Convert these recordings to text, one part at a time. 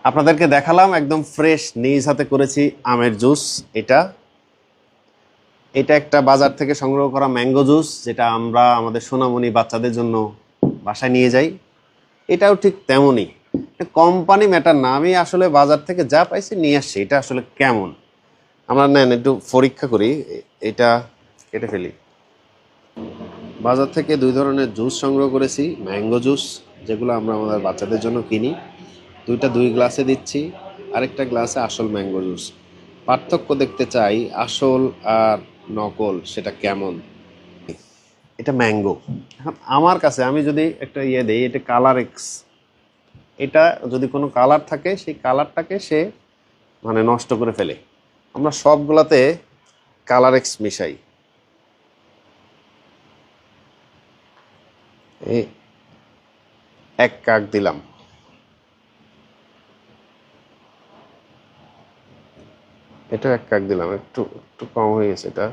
আপনাদেরকে দেখালাম একদম ফ্রেশ নিজ হাতে করেছি আমের জুস। এটা এটা একটা বাজার থেকে সংগ্রহ করা ম্যাঙ্গো জুস, যেটা আমরা আমাদের সোনামণি বাচ্চাদের জন্য বাসায় নিয়ে যাই। এটাও ঠিক তেমনই, কোম্পানি ম্যাটার না, আমি আসলে বাজার থেকে যা পাইছি নিয়ে আসছি। এটা আসলে কেমন আমরা নেন একটু পরীক্ষা করি। এটা কেটে ফেলি। বাজার থেকে দুই ধরনের জুস সংগ্রহ করেছি, ম্যাঙ্গো জুস যেগুলো আমরা আমাদের বাচ্চাদের জন্য কিনি। দুইটা দুই গ্লাসে দিচ্ছি, আরেকটা গ্লাসে আসল ম্যাঙ্গো জুস। পার্থক্য দেখতে চাই আসল আর নকল সেটা কেমন। এটা ম্যাঙ্গো। এখন আমার কাছে আমি যদি একটা দেই, এটা কালার এক্স। এটা যদি কোনো কালার থাকে সেই কালারটাকে সে মানে নষ্ট করে ফেলে। আমরা সবগুলাতে কালার এক্স মিশাই। এই 1 কাপ দিলাম। এটা 1 কাপ দিলাম, একটু একটু কম হয়ে গেছে এটা।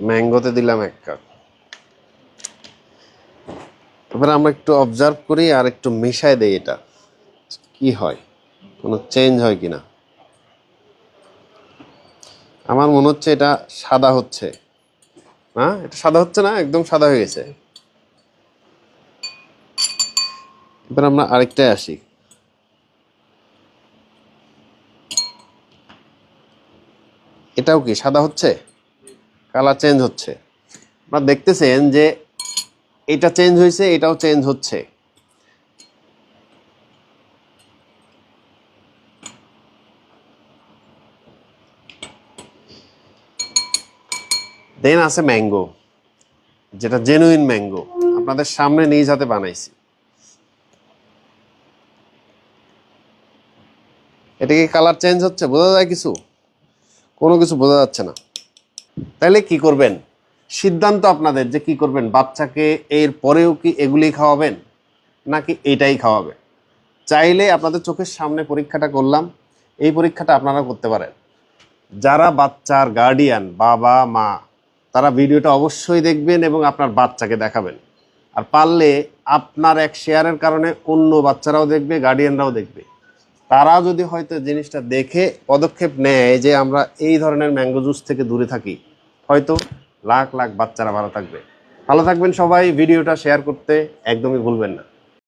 ম্যাঙ্গোতে দিলাম 1 কাপ। এবার আমরা একটু অবজার্ভ করি আর একটু মিশাই দেই, এটা কি হয়, কোনো চেঞ্জ হয় কিনা। আমার মনে হচ্ছে এটা সাদা হচ্ছে। না, এটা সাদা হচ্ছে না, একদম সাদা হয়ে গেছে। এবার আমরা আরেকটায় আসি। এটাও কি সাদা হচ্ছে, কালার চেঞ্জ হচ্ছে। আপনারা দেখতেছেন যে এটা চেঞ্জ হয়েছে, এটাও চেঞ্জ হচ্ছে। দেন আছে ম্যাঙ্গো, যেটা জেনুইন ম্যাঙ্গো, আপনাদের সামনে নিজ হাতে বানাইছি। এটা কি কালার চেঞ্জ হচ্ছে, বোঝা যায় কিছু? কোনো কিছু বোঝা যাচ্ছে না। তাহলে কি করবেন, সিদ্ধান্ত আপনাদের যে কি করবেন। বাচ্চাকে এর পরেও কি এগুলি খাওয়াবেন নাকি এটাই খাওয়াবেন? চাইলে আপনাদের চোখের সামনে পরীক্ষাটা করলাম, এই পরীক্ষাটা আপনারা করতে পারেন। যারা বাচ্চার গার্ডিয়ান, বাবা মা, তারা ভিডিওটা অবশ্যই দেখবেন এবং আপনার বাচ্চাকে দেখাবেন। আর পারলে আপনার এক শেয়ারের কারণে অন্য বাচ্চারাও দেখবে, গার্ডিয়ানরাও দেখবে। তারা যদি হয়তো জিনিসটা দেখে পদক্ষেপ নেয় যে আমরা এই ধরনের ম্যাঙ্গো জুস থেকে দূরে থাকি, হয়তো লাখ লাখ বাচ্চারা ভালো থাকবে। ভালো থাকবেন সবাই। ভিডিওটা শেয়ার করতে একদমই ভুলবেন না।